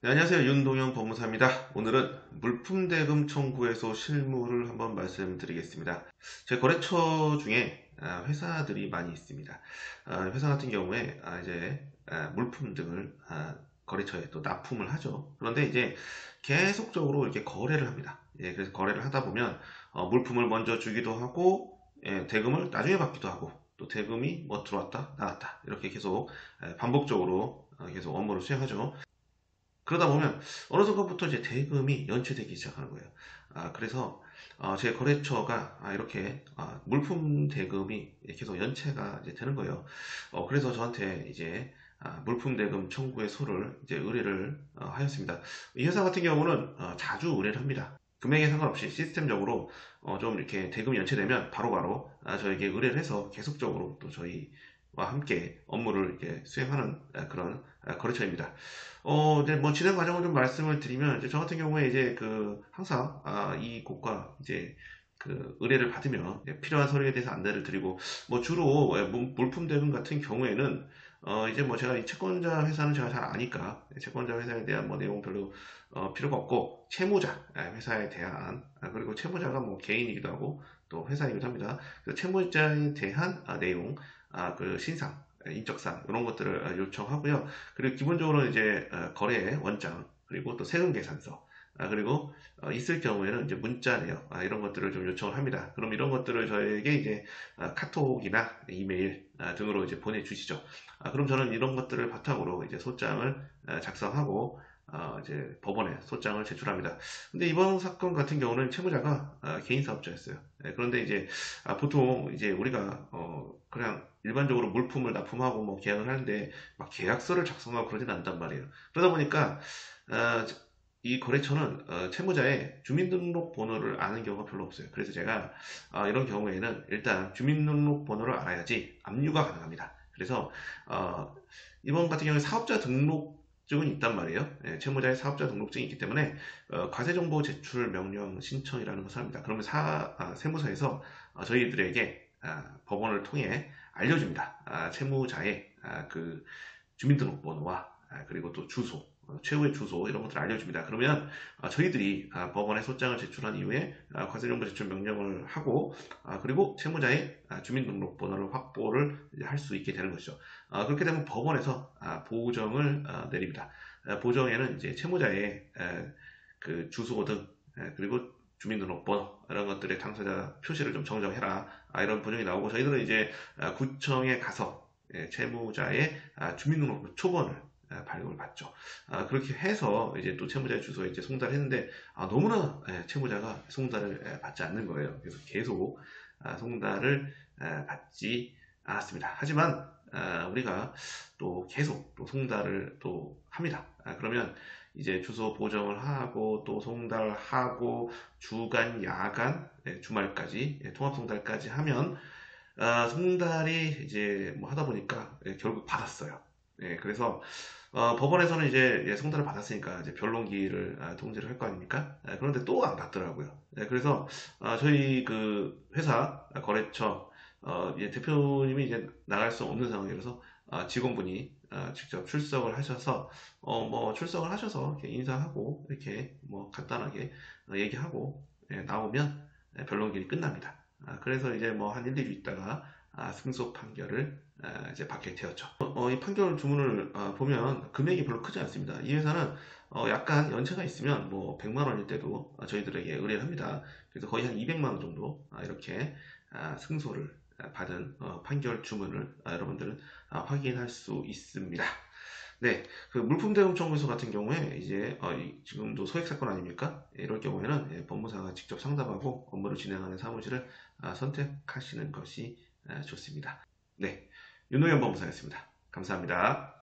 네, 안녕하세요. 윤동현 법무사입니다. 오늘은 물품대금 청구에서 실무를 한번 말씀드리겠습니다. 제 거래처 중에 회사들이 많이 있습니다. 회사 같은 경우에 물품 등을 거래처에 또 납품을 하죠. 그런데 이제 계속적으로 이렇게 거래를 합니다. 예, 그래서 거래를 하다 보면 물품을 먼저 주기도 하고, 대금을 나중에 받기도 하고, 또 대금이 뭐 들어왔다 나갔다 이렇게 계속 반복적으로 계속 업무를 수행하죠. 그러다 보면 어느 순간부터 이제 대금이 연체되기 시작하는 거예요. 그래서 제 거래처가 이렇게 물품 대금이 계속 연체가 이제 되는 거예요. 그래서 저한테 이제 물품 대금 청구의 소를 이제 의뢰를 하였습니다. 이 회사 같은 경우는 자주 의뢰를 합니다. 금액에 상관없이 시스템적으로 좀 이렇게 대금이 연체되면 바로바로 저에게 의뢰를 해서 계속적으로 또 저희와 함께 업무를 이렇게 수행하는 그런 거래처입니다. 이제 뭐 진행 과정을 좀 말씀을 드리면, 이제 저 같은 경우에 이제 항상, 이 곳과 이제 의뢰를 받으면 필요한 서류에 대해서 안내를 드리고, 뭐 주로 물품 대금 같은 경우에는, 이제 뭐 제가 이 채권자 회사는 제가 잘 아니까, 채권자 회사에 대한 뭐 내용 별로, 필요가 없고, 채무자, 회사에 대한, 그리고 채무자가 뭐 개인이기도 하고, 또 회사이기도 합니다. 그래서 채무자에 대한 내용, 신상, 인적사항, 이런 것들을 요청하고요. 그리고 기본적으로 이제 거래 원장, 그리고 또 세금 계산서, 그리고 있을 경우에는 이제 문자 내역, 이런 것들을 좀 요청을 합니다. 그럼 이런 것들을 저에게 이제 카톡이나 이메일 등으로 이제 보내주시죠. 그럼 저는 이런 것들을 바탕으로 이제 소장을 작성하고 이제 법원에 소장을 제출합니다. 근데 이번 사건 같은 경우는 채무자가 개인 사업자였어요. 그런데 이제 보통 이제 우리가 그냥 일반적으로 물품을 납품하고 뭐 계약을 하는데 막 계약서를 작성하고 그러진 않단 말이에요. 그러다 보니까 어, 이 거래처는 채무자의 주민등록번호를 아는 경우가 별로 없어요. 그래서 제가 이런 경우에는 일단 주민등록번호를 알아야지 압류가 가능합니다. 그래서 어, 이번 같은 경우에 사업자 등록증은 있단 말이에요. 예, 채무자의 사업자 등록증이 있기 때문에 과세정보 제출 명령 신청이라는 것을 합니다. 그러면 세무서에서 저희들에게 법원을 통해 알려줍니다. 채무자의 주민등록번호와 그리고 또 주소, 최후의 주소 이런 것들을 알려줍니다. 그러면 저희들이 법원에 소장을 제출한 이후에 과세정보 제출 명령을 하고 그리고 채무자의 주민등록번호를 확보를 할 수 있게 되는 것이죠. 그렇게 되면 법원에서 보정을 내립니다. 보정에는 이제 채무자의 주소 등 그리고 주민등록번호 이런 것들의 당사자 표시를 좀 정정해라, 이런 보정이 나오고 저희들은 이제 구청에 가서 채무자의 주민등록부 초본을 발급을 받죠. 그렇게 해서 이제 또 채무자의 주소에 이제 송달을 했는데 너무나 채무자가 송달을 받지 않는 거예요. 그래서 계속 송달을 받지 않았습니다. 하지만 우리가 또 계속 또 송달을 또 합니다. 그러면 이제 주소 보정을 하고 또 송달하고 주간, 야간, 주말까지 통합 송달까지 하면 송달이 이제 뭐 하다 보니까 결국 받았어요. 그래서 법원에서는 이제 송달을 받았으니까 이제 변론기를 통지를 할 거 아닙니까? 그런데 또 안 받더라고요. 그래서 저희 회사 거래처 이제 대표님이 이제 나갈 수 없는 상황이라서 직원분이 직접 출석을 하셔서 뭐 출석을 하셔서 이렇게 인사하고 이렇게 뭐 간단하게 얘기하고 나오면 변론길이 끝납니다. 그래서 이제 뭐 한 1, 2주 있다가 승소 판결을 이제 받게 되었죠. 이 판결 주문을 보면 금액이 별로 크지 않습니다. 이 회사는 약간 연체가 있으면 뭐 100만 원일 때도 저희들에게 의뢰를 합니다. 그래서 거의 한 200만 원 정도 이렇게 승소를 받은 판결 주문을 여러분들은 확인할 수 있습니다. 네, 물품 대금 청구서 같은 경우에 이제 지금도 소액 사건 아닙니까? 이럴 경우에는 법무사가 직접 상담하고 업무를 진행하는 사무실을 선택하시는 것이 좋습니다. 네, 윤노현 법무사였습니다. 감사합니다.